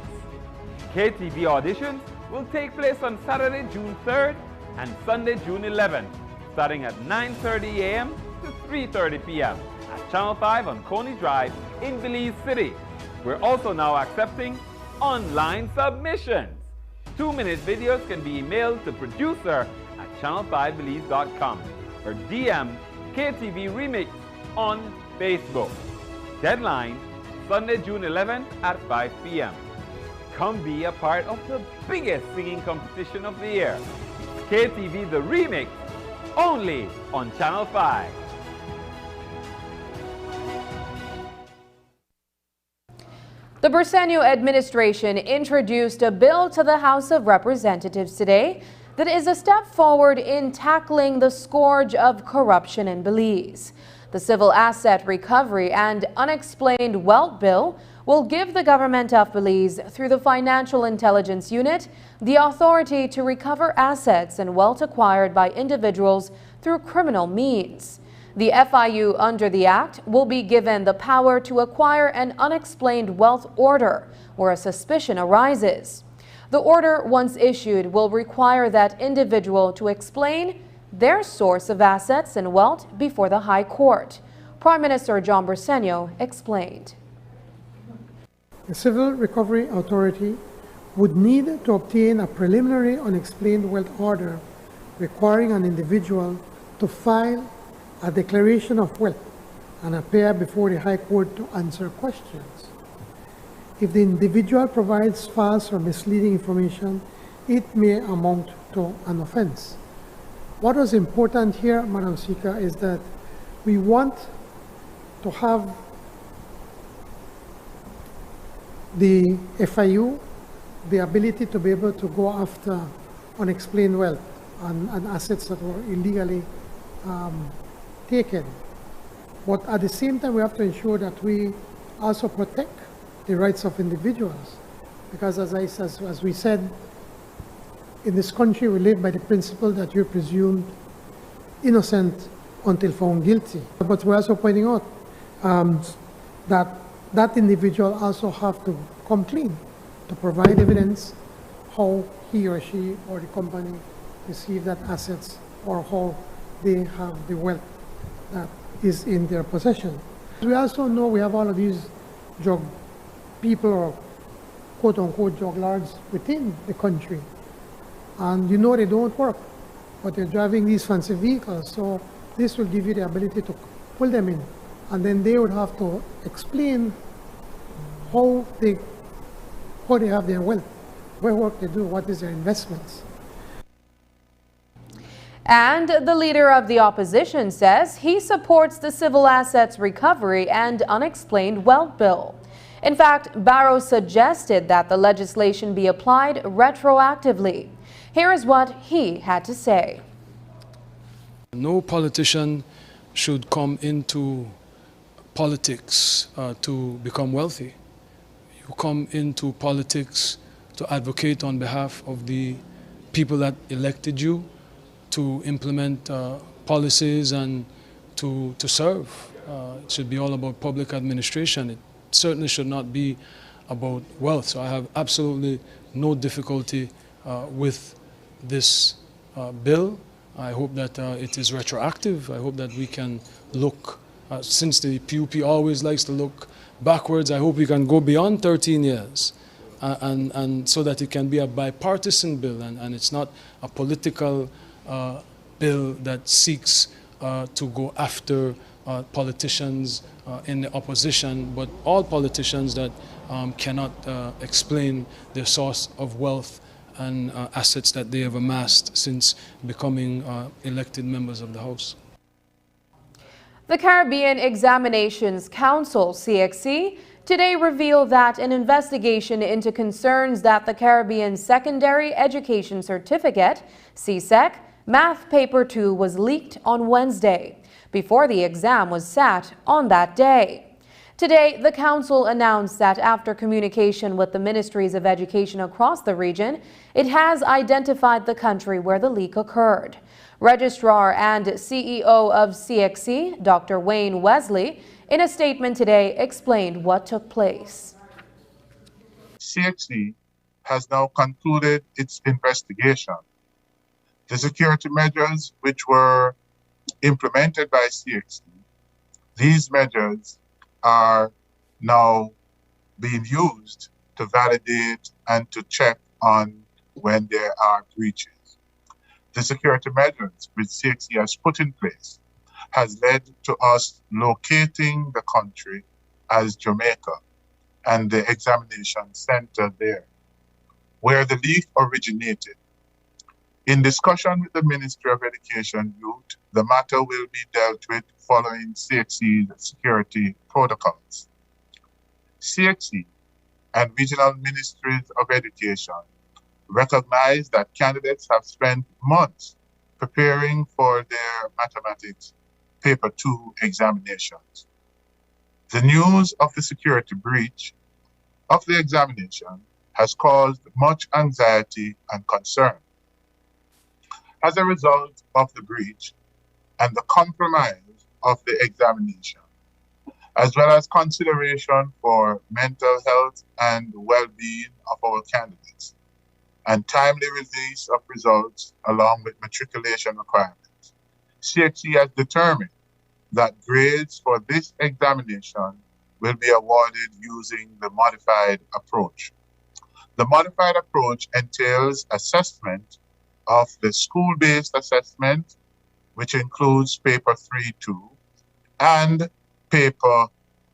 KTV auditions will take place on Saturday, June 3rd and Sunday, June 11th, starting at 9:30 a.m. to 3:30 p.m. at Channel 5 on Coney Drive in Belize City. We're also now accepting online submissions. 2-minute videos can be emailed to producer at channel5belize.com or DM KTV Remix on Facebook. Deadline, Sunday, June 11th at 5 p.m. Come be a part of the biggest singing competition of the year. KTV The Remix, only on Channel 5. The Briceño administration introduced a bill to the House of Representatives today that is a step forward in tackling the scourge of corruption in Belize. The Civil Asset Recovery and Unexplained Wealth Bill will give the government of Belize, through the Financial Intelligence Unit, the authority to recover assets and wealth acquired by individuals through criminal means. The FIU under the Act will be given the power to acquire an unexplained wealth order where a suspicion arises. The order, once issued, will require that individual to explain their source of assets and wealth before the High Court. Prime Minister John Briceño explained. The Civil Recovery Authority would need to obtain a preliminary unexplained wealth order requiring an individual to file a declaration of wealth and appear before the High Court to answer questions. If the individual provides false or misleading information, it may amount to an offense. What was important here, Madam Speaker, is that we want to have the FIU the ability to be able to go after unexplained wealth and assets that were illegally taken. But at the same time, we have to ensure that we also protect the rights of individuals. Because as we said, in this country, we live by the principle that you're presumed innocent until found guilty. But we're also pointing out that that individual also have to come clean to provide evidence how he or she or the company received that assets or how they have the wealth that is in their possession. We also know we have all of these drug people or quote-unquote drug lords within the country. And you know they don't work, but they're driving these fancy vehicles. So this will give you the ability to pull them in. And then they would have to explain how they have their wealth, what work they do, what is their investments. And the leader of the opposition says he supports the Civil Assets Recovery and Unexplained Wealth Bill. In fact, Barrow suggested that the legislation be applied retroactively. Here is what he had to say. No politician should come into politics to become wealthy. You come into politics to advocate on behalf of the people that elected you, to implement policies and to serve. It should be all about public administration. It certainly should not be about wealth. So I have absolutely no difficulty with this bill. I hope that it is retroactive. I hope that we can look, since the PUP always likes to look backwards, I hope we can go beyond 13 years and so that it can be a bipartisan bill and it's not a political bill that seeks to go after politicians in the opposition, but all politicians that cannot explain their source of wealth and assets that they have amassed since becoming elected members of the House. The Caribbean Examinations Council, CXC, today revealed that an investigation into concerns that the Caribbean Secondary Education Certificate, CSEC, Math Paper 2 was leaked on Wednesday, before the exam was sat on that day. Today, the Council announced that after communication with the Ministries of Education across the region, it has identified the country where the leak occurred. Registrar and CEO of CXC, Dr. Wayne Wesley, in a statement today explained what took place. CXC has now concluded its investigation. The security measures which were implemented by CXC, these measures are now being used to validate and to check on when there are breaches. The security measures which CXC has put in place has led to us locating the country as Jamaica and the examination center there, where the leak originated. In discussion with the Ministry of Education Youth, the matter will be dealt with following CXC's security protocols. CXC and regional ministries of education recognize that candidates have spent months preparing for their mathematics paper 2 examinations. The news of the security breach of the examination has caused much anxiety and concern. As a result of the breach and the compromise of the examination, as well as consideration for mental health and well-being of our candidates, and timely release of results along with matriculation requirements, CXC has determined that grades for this examination will be awarded using the modified approach. The modified approach entails assessment of the school-based assessment, which includes paper 3-2, and paper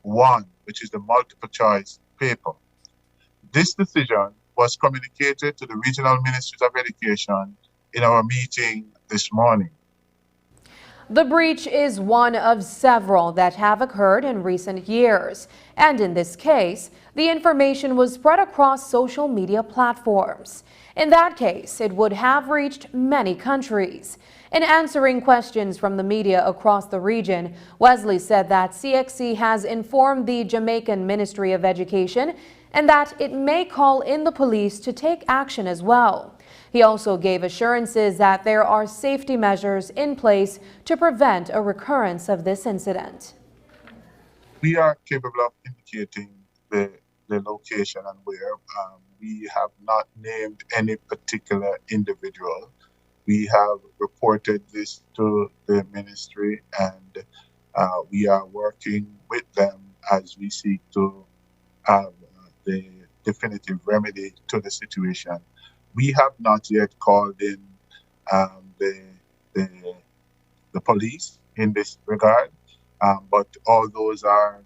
1, which is the multiple choice paper. This decision was communicated to the regional ministries of education in our meeting this morning. The breach is one of several that have occurred in recent years, and in this case, the information was spread across social media platforms. In that case, it would have reached many countries. In answering questions from the media across the region, Wesley said that CXC has informed the Jamaican Ministry of Education and that it may call in the police to take action as well. He also gave assurances that there are safety measures in place to prevent a recurrence of this incident. We are capable of indicating the location and where. We have not named any particular individual. We have reported this to the ministry, and we are working with them as we seek to have the definitive remedy to the situation. We have not yet called in the police in this regard, but all those are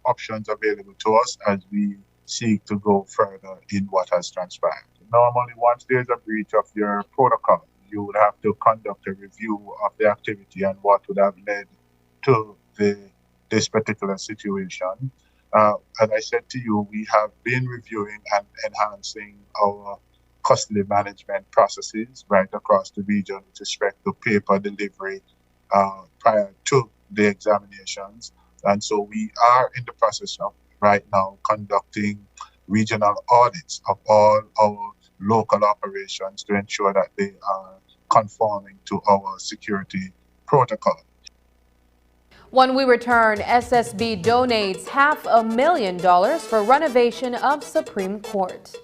options available to us as we seek to go further in what has transpired. Normally, once there's a breach of your protocol, you would have to conduct a review of the activity and what would have led to this particular situation. As I said to you, we have been reviewing and enhancing our custody management processes right across the region with respect to paper delivery prior to the examinations. And so we are in the process of right now conducting regional audits of all our local operations to ensure that they are conforming to our security protocol. When we return, SSB donates $500,000 for renovation of Supreme Court.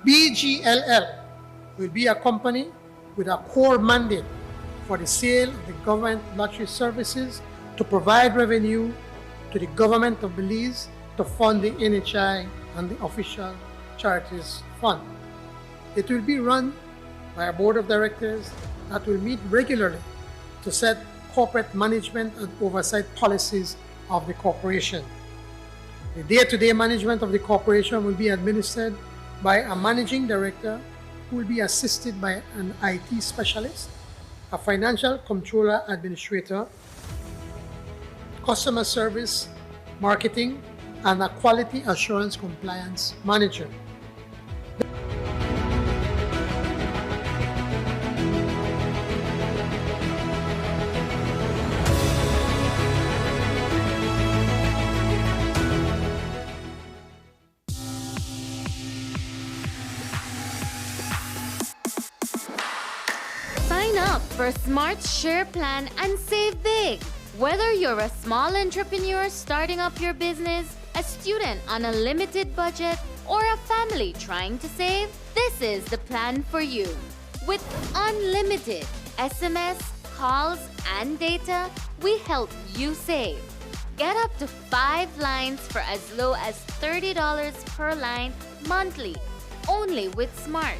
BGLL will be a company with a core mandate for the sale of the government lottery services to provide revenue to the government of Belize to fund the NHI and the official charities fund. It will be run by a board of directors that will meet regularly to set corporate management and oversight policies of the corporation. The day-to-day management of the corporation will be administered by a managing director who will be assisted by an IT specialist, a financial controller administrator, customer service, marketing, and a quality assurance compliance manager. for Smart Share Plan and save big. Whether you're a small entrepreneur starting up your business, a student on a limited budget, or a family trying to save, this is the plan for you. With unlimited SMS, calls, and data, we help you save. Get up to 5 lines for as low as $30 per line monthly, only with Smart.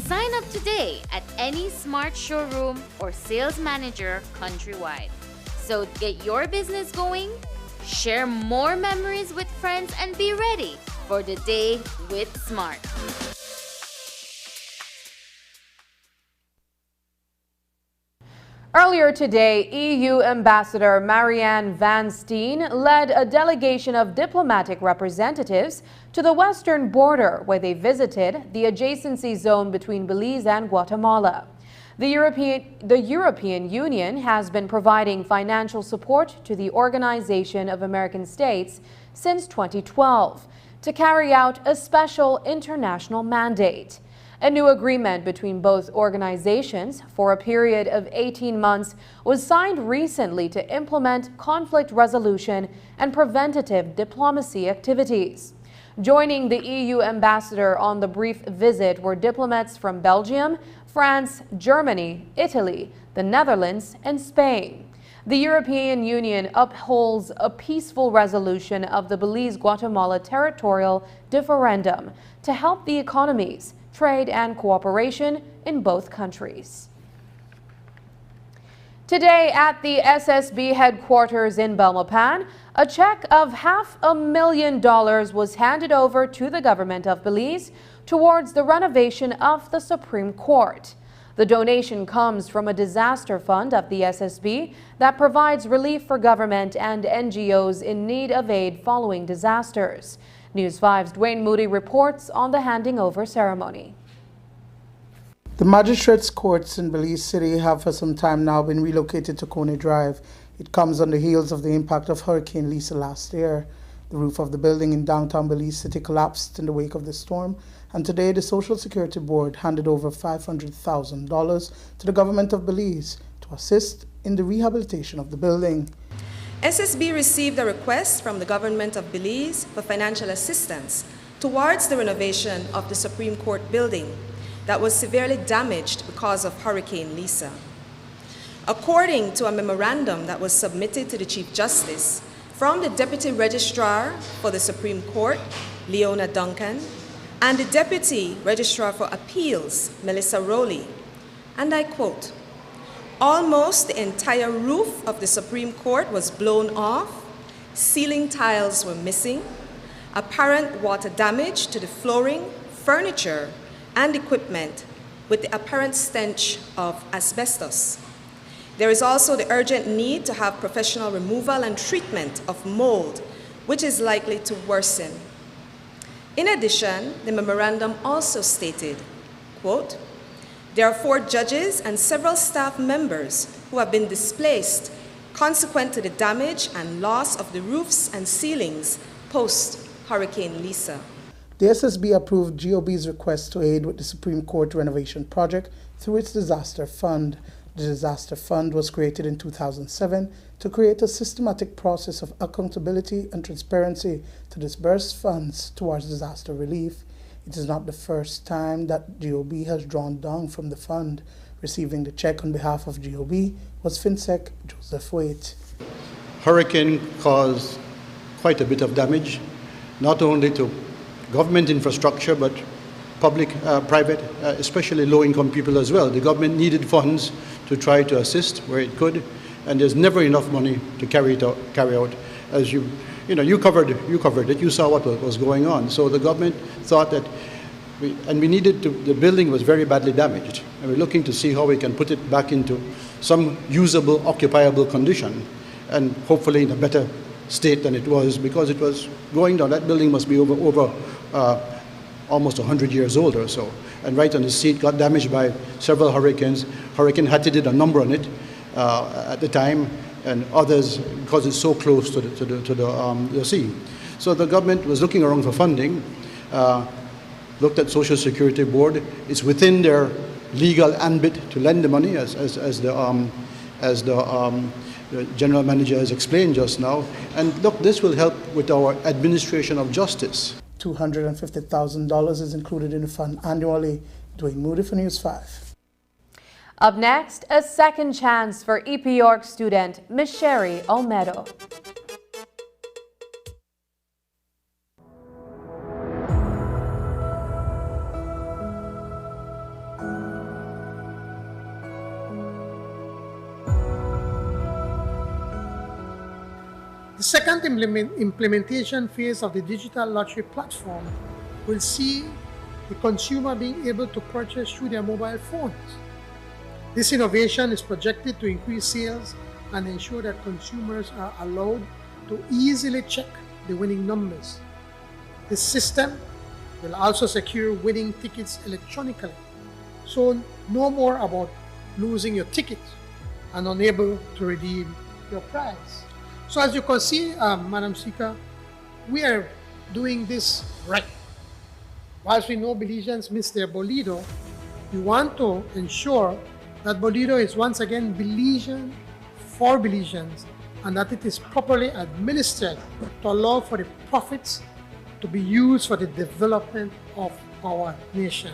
Sign up today at any Smart showroom or sales manager countrywide. So get your business going, share more memories with friends, and be ready for the day with Smart. Earlier today, EU Ambassador Marianne Van Steen led a delegation of diplomatic representatives to the western border, where they visited the adjacency zone between Belize and Guatemala. The European Union has been providing financial support to the Organization of American States since 2012 to carry out a special international mandate. A new agreement between both organizations for a period of 18 months was signed recently to implement conflict resolution and preventative diplomacy activities. Joining the EU ambassador on the brief visit were diplomats from Belgium, France, Germany, Italy, the Netherlands, and Spain. The European Union upholds a peaceful resolution of the Belize-Guatemala territorial differendum to help the economies, trade, and cooperation in both countries. Today at the SSB headquarters in Belmopan, a check of $500,000 was handed over to the government of Belize towards the renovation of the Supreme Court. The donation comes from a disaster fund of the SSB that provides relief for government and NGOs in need of aid following disasters. News 5's Dwayne Moody reports on the handing over ceremony. The magistrates' courts in Belize City have for some time now been relocated to Coney Drive. It comes on the heels of the impact of Hurricane Lisa last year. The roof of the building in downtown Belize City collapsed in the wake of the storm, and today the Social Security Board handed over $500,000 to the government of Belize to assist in the rehabilitation of the building. SSB received a request from the government of Belize for financial assistance towards the renovation of the Supreme Court building that was severely damaged because of Hurricane Lisa. According to a memorandum that was submitted to the Chief Justice from the Deputy Registrar for the Supreme Court, Leona Duncan, and the Deputy Registrar for Appeals, Melissa Rowley, and I quote, "Almost the entire roof of the Supreme Court was blown off, ceiling tiles were missing, apparent water damage to the flooring, furniture, and equipment with the apparent stench of asbestos. There is also the urgent need to have professional removal and treatment of mold, which is likely to worsen." In addition, the memorandum also stated, quote, "There are 4 judges and several staff members who have been displaced consequent to the damage and loss of the roofs and ceilings post-Hurricane Lisa." The SSB approved GOB's request to aid with the Supreme Court renovation project through its disaster fund. The disaster fund was created in 2007 to create a systematic process of accountability and transparency to disburse funds towards disaster relief. It is not the first time that GOB has drawn down from the fund. Receiving the check on behalf of GOB was FinSec Joseph Waite. Hurricane caused quite a bit of damage, not only to government infrastructure, but public, private, especially low-income people as well. The government needed funds to try to assist where it could, and there's never enough money to carry out. As you covered it, you saw what was going on. So the government thought that, the building was very badly damaged, and we're looking to see how we can put it back into some usable, occupiable condition, and hopefully in a better state than it was, because it was going down. That building must be over almost 100 years old or so. And right on the seat, got damaged by several hurricanes. Hurricane Hattie did a number on it at the time, and others because it's so close to the sea. So the government was looking around for funding, looked at Social Security Board. It's within their legal ambit to lend the money, as the general manager has explained just now. And look, this will help with our administration of justice. $250,000 is included in the fund annually. Dwayne Moody for News 5. Up next, a second chance for EP York student Imari Galvez. The second implementation phase of the digital lottery platform will see the consumer being able to purchase through their mobile phones. This innovation is projected to increase sales and ensure that consumers are allowed to easily check the winning numbers. This system will also secure winning tickets electronically, so no more about losing your ticket and unable to redeem your prize. So as you can see, Madam Speaker, we are doing this right. Whilst we know Belizeans miss their Bolido, we want to ensure that Bolido is once again Belizean for Belizeans and that it is properly administered to allow for the profits to be used for the development of our nation.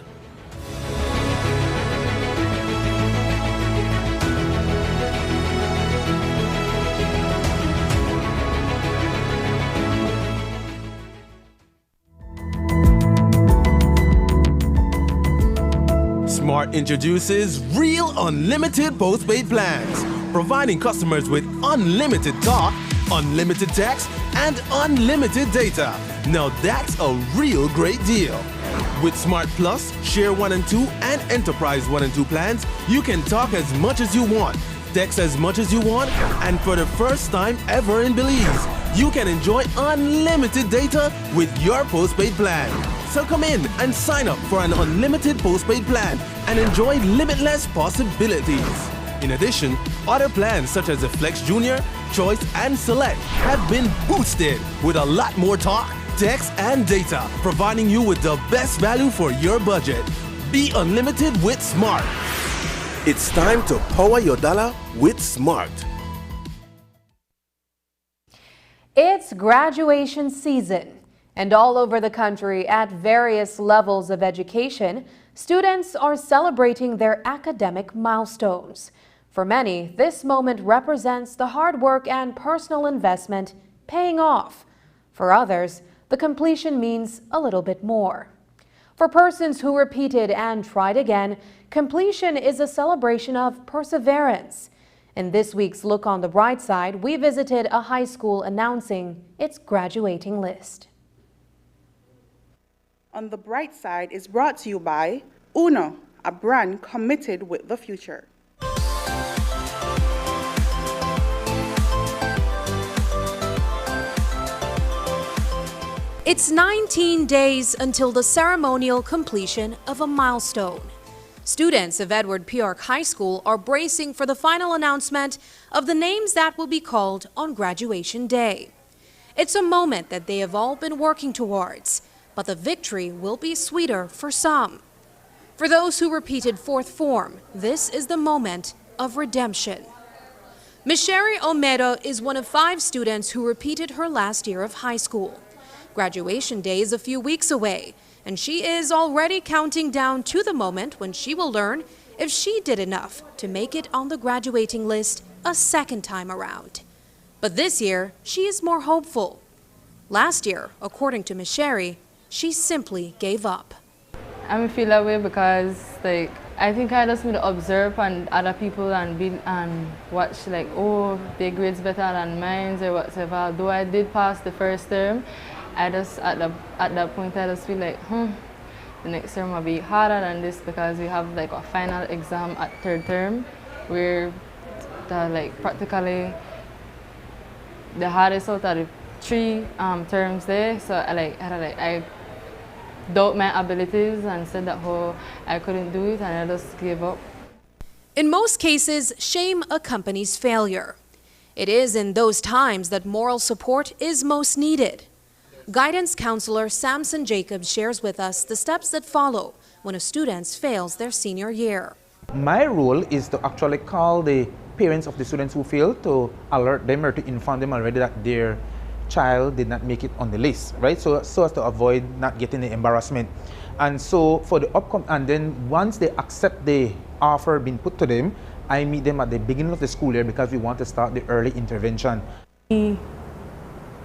Smart introduces Real Unlimited Postpaid Plans, providing customers with unlimited talk, unlimited text, and unlimited data. Now that's a real great deal. With Smart Plus, Share 1 and 2, and Enterprise 1 and 2 plans, you can talk as much as you want, text as much as you want, and for the first time ever in Belize, you can enjoy unlimited data with your postpaid plan. So come in and sign up for an unlimited postpaid plan and enjoy limitless possibilities. In addition, other plans such as the Flex Junior, Choice, and Select have been boosted with a lot more talk, text, and data, providing you with the best value for your budget. Be unlimited with Smart. It's time to power your dollar with Smart. It's graduation season. And all over the country, at various levels of education, students are celebrating their academic milestones. For many, this moment represents the hard work and personal investment paying off. For others, the completion means a little bit more. For persons who repeated and tried again, completion is a celebration of perseverance. In this week's Look on the Bright Side, we visited a high school announcing its graduating list. On the Bright Side is brought to you by Uno, a brand committed with the future. It's 19 days until the ceremonial completion of a milestone. Students of Edward P. York High School are bracing for the final announcement of the names that will be called on graduation day. It's a moment that they have all been working towards, but the victory will be sweeter for some. For those who repeated fourth form, this is the moment of redemption. Imari Galvez is one of 5 students who repeated her last year of high school. Graduation day is a few weeks away, and she is already counting down to the moment when she will learn if she did enough to make it on the graduating list a second time around. But this year, she is more hopeful. Last year, according to Imari, she simply gave up. I feel that way because I think I just need to observe and other people and watch oh, their grades better than mine or whatever. Though I did pass the first term, I just at that point I just feel like the next term will be harder than this because we have a final exam at third term where practically the hardest out of the 3 terms there. So I doubt my abilities and said that I couldn't do it, and I just gave up. In most cases, shame accompanies failure. It is in those times that moral support is most needed. Guidance counselor Samson Jacobs shares with us the steps that follow when a student fails their senior year. My role is to actually call the parents of the students who failed to alert them or to inform them already that their child did not make it on the list, right? So as to avoid not getting the embarrassment. And so for the and then once they accept the offer being put to them, I meet them at the beginning of the school year because we want to start the early intervention. We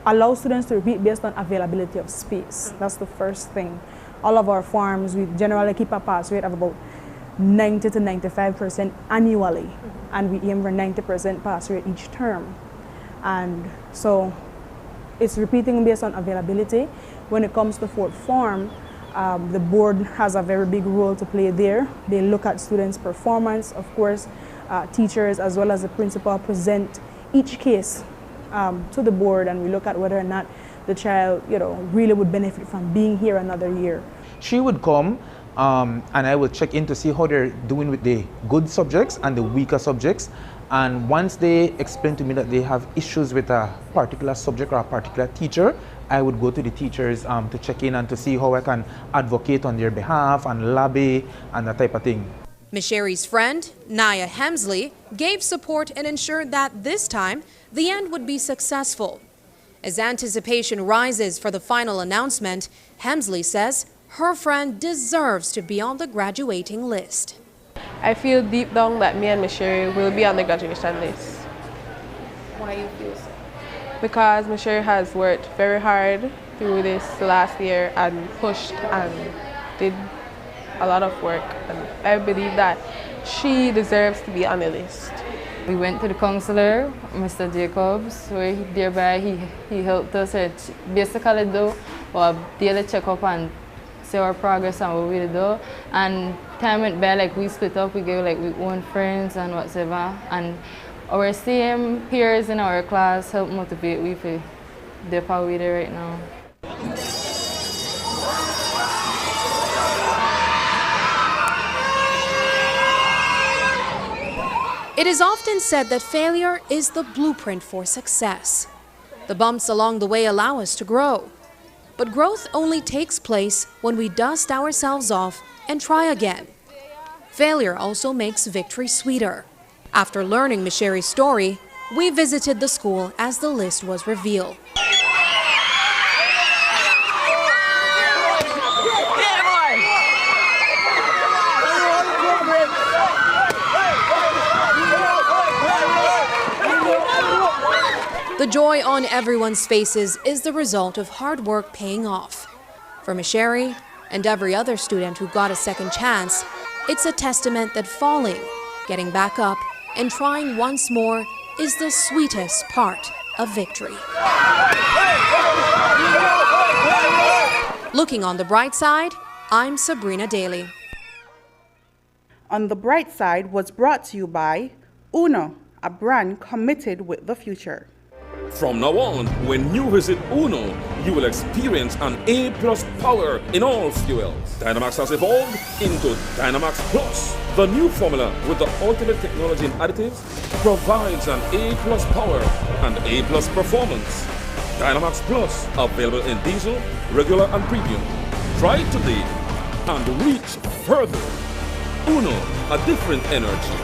allow students to repeat based on availability of space. That's the first thing. All of our forms, we generally keep a pass rate of about 90 to 95% annually, and we aim for 90% pass rate each term. And so it's repeating based on availability. When it comes to fourth form, the board has a very big role to play there. They look at students' performance. Of course, teachers as well as the principal present each case to the board, and we look at whether or not the child, really would benefit from being here another year. She would come and I would check in to see how they're doing with the good subjects and the weaker subjects. And once they explain to me that they have issues with a particular subject or a particular teacher, I would go to the teachers to check in and to see how I can advocate on their behalf and lobby and that type of thing. Ms. Sherry's friend, Naya Hemsley, gave support and ensured that this time the end would be successful. As anticipation rises for the final announcement, Hemsley says her friend deserves to be on the graduating list. I feel deep down that me and Ms. Sherry will be on the graduation list. Why you feel so? Because Ms. Sherry has worked very hard through this last year and pushed and did a lot of work, and I believe that she deserves to be on the list. We went to the counselor, Mr. Jacobs, where he helped us basically do a daily checkup and see our progress and what we do. And time went by, like we split up, we gave like we own friends and whatever. And our same peers in our class help motivate we for the power we there right now. It is often said that failure is the blueprint for success. The bumps along the way allow us to grow. But growth only takes place when we dust ourselves off and try again. Failure also makes victory sweeter. After learning Ms. Sherry's story, we visited the school as the list was revealed. The joy on everyone's faces is the result of hard work paying off. For Ms. Sherry and every other student who got a second chance, it's a testament that falling, getting back up, and trying once more is the sweetest part of victory. Looking on the bright side, I'm Sabrina Daly. On the Bright Side was brought to you by Uno, a brand committed with the future. From now on, when you visit Uno, you will experience an A+ power in all fuels. Dynamax has evolved into Dynamax Plus. The new formula with the ultimate technology and additives provides an A+ power and A+ performance. Dynamax Plus, available in diesel, regular and premium. Try it today and reach further. Uno, a different energy.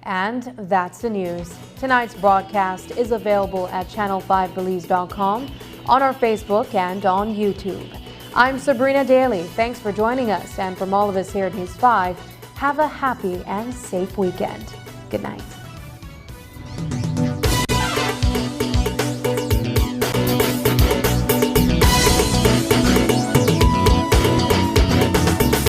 And that's the news. Tonight's broadcast is available at channel5belize.com, on our Facebook and on YouTube. I'm Sabrina Daly. Thanks for joining us. And from all of us here at News 5, have a happy and safe weekend. Good night.